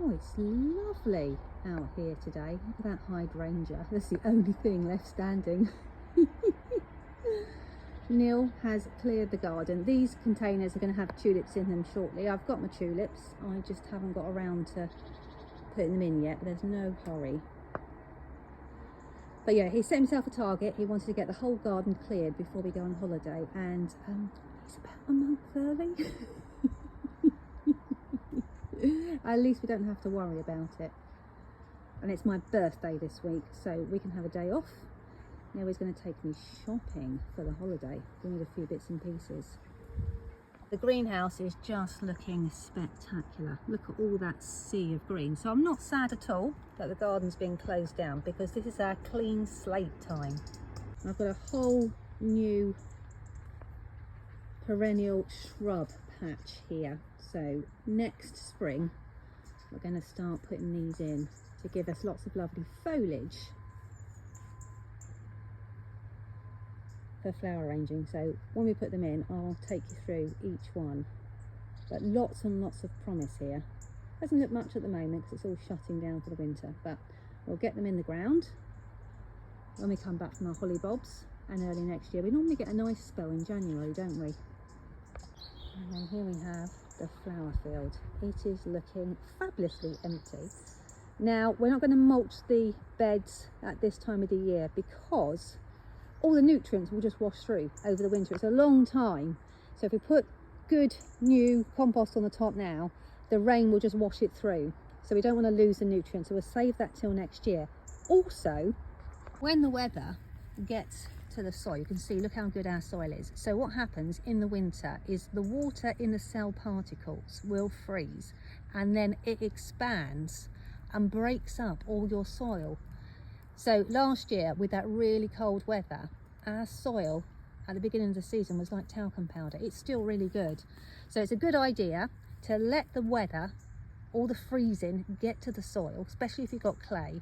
Oh, it's lovely out here today. Look at that hydrangea. That's the only thing left standing. Neil has cleared the garden. These containers are going to have tulips in them shortly. I've got my tulips. I just haven't got around to putting them in yet. There's no hurry. But yeah, he set himself a target. He wanted to get the whole garden cleared before we go on holiday, and he's about a month early. At least we don't have to worry about it. And it's my birthday this week, so we can have a day off. Now he's going to take me shopping for the holiday. We need a few bits and pieces. The greenhouse is just looking spectacular. Look at all that sea of green. So I'm not sad at all that the garden's been closed down, because this is our clean slate time. I've got a whole new perennial shrub patch here. So next spring, we're going to start putting these in to give us lots of lovely foliage for flower arranging. So when we put them in, I'll take you through each one, but lots and lots of promise here. Doesn't look much at the moment because it's all shutting down for the winter, but we'll get them in the ground when we come back from our holly bobs, and early next year. We normally get a nice spell in January, don't we? And then here we have the flower field. It is looking fabulously empty. Now we're not going to mulch the beds at this time of the year because all the nutrients will just wash through over the winter. It's a long time, so if we put good new compost on the top now, the rain will just wash it through, so we don't want to lose the nutrients, so we'll save that till next year. Also, when the weather gets to the soil, you can see, look how good our soil is. So what happens in the winter is the water in the cell particles will freeze, and then it expands and breaks up all your soil. So last year, with that really cold weather, our soil at the beginning of the season was like talcum powder. It's still really good. So it's a good idea to let the weather, all the freezing, get to the soil, especially if you've got clay.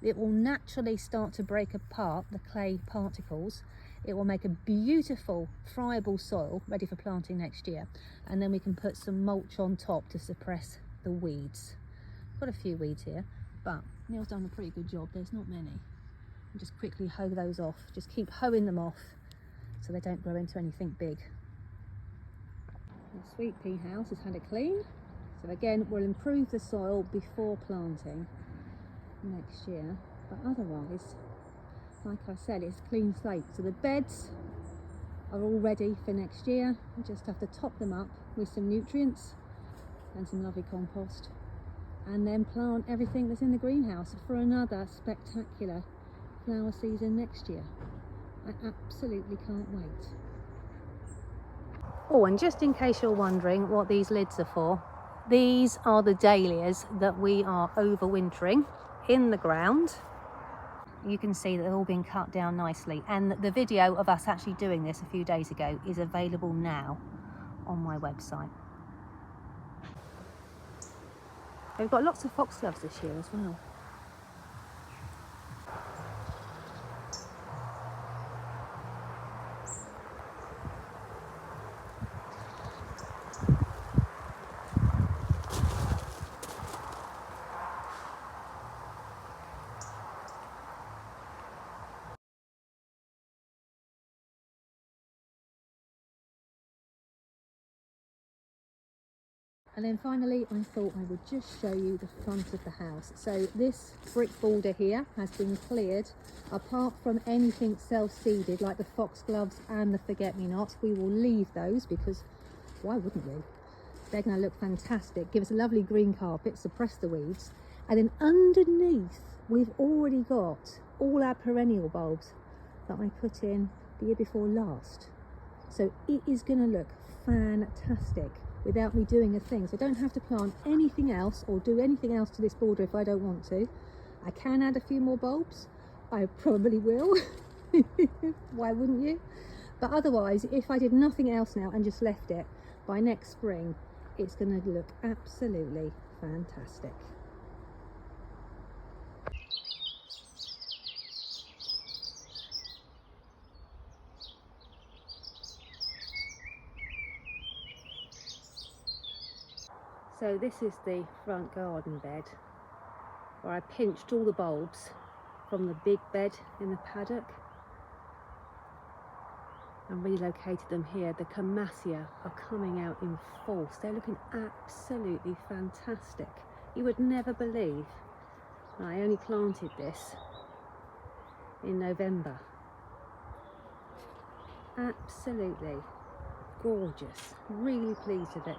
It will naturally start to break apart the clay particles. It will make a beautiful friable soil ready for planting next year. And then we can put some mulch on top to suppress the weeds. Got a few weeds here, but Neil's done a pretty good job. There's not many. And just quickly hoe those off. Just keep hoeing them off so they don't grow into anything big. The sweet pea house has had a clean. So again, we'll improve the soil before planting next year. But otherwise, like I said, it's a clean slate. So the beds are all ready for next year. We just have to top them up with some nutrients and some lovely compost, and then plant everything that's in the greenhouse for another spectacular flower season next year. I absolutely can't wait. Oh, and just in case you're wondering what these lids are for, these are the dahlias that we are overwintering in the ground. You can see that they've all been cut down nicely, and the video of us actually doing this a few days ago is available now on my website. We've got lots of foxgloves this year as well. And then finally, I thought I would just show you the front of the house. So this brick border here has been cleared. Apart from anything self-seeded, like the foxgloves and the forget-me-nots, we will leave those because why wouldn't we? They're going to look fantastic, give us a lovely green carpet, suppress the weeds. And then underneath, we've already got all our perennial bulbs that I put in the year before last. So it is going to look fantastic without me doing a thing. So I don't have to plant anything else or do anything else to this border if I don't want to. I can add a few more bulbs. I probably will. Why wouldn't you? But otherwise, if I did nothing else now and just left it, by next spring, it's going to look absolutely fantastic. So this is the front garden bed where I pinched all the bulbs from the big bed in the paddock and relocated them here. The Corms are coming out in force. They're looking absolutely fantastic. You would never believe. I only planted this in November. Absolutely gorgeous. Really pleased with it.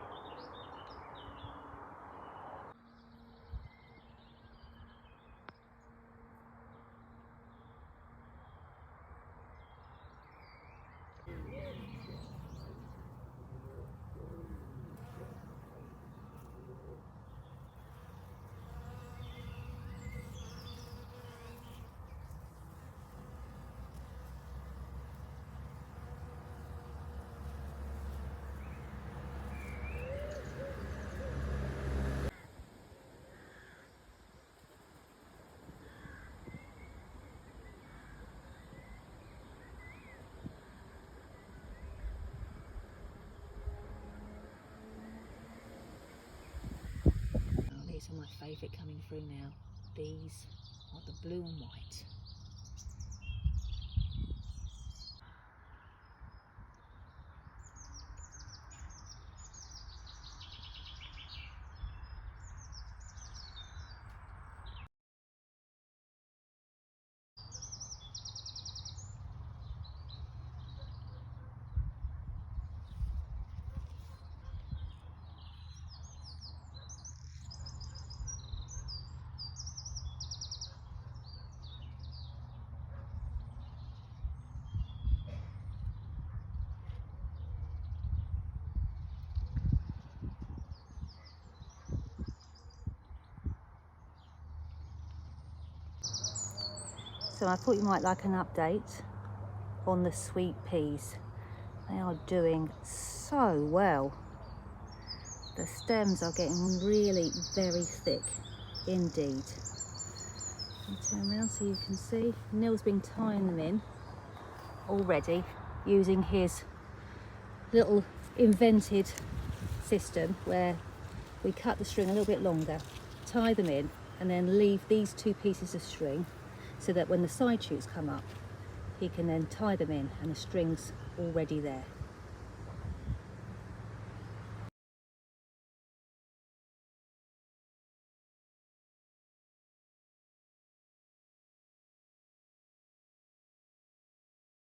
These are my favourite coming through now. These are the blue and white. So I thought you might like an update on the sweet peas. They are doing so well. The stems are getting really very thick indeed. I'll turn around so you can see. Neil's been tying them in already using his little invented system where we cut the string a little bit longer, tie them in, and then leave these two pieces of string so that when the side shoots come up, he can then tie them in and the string's already there.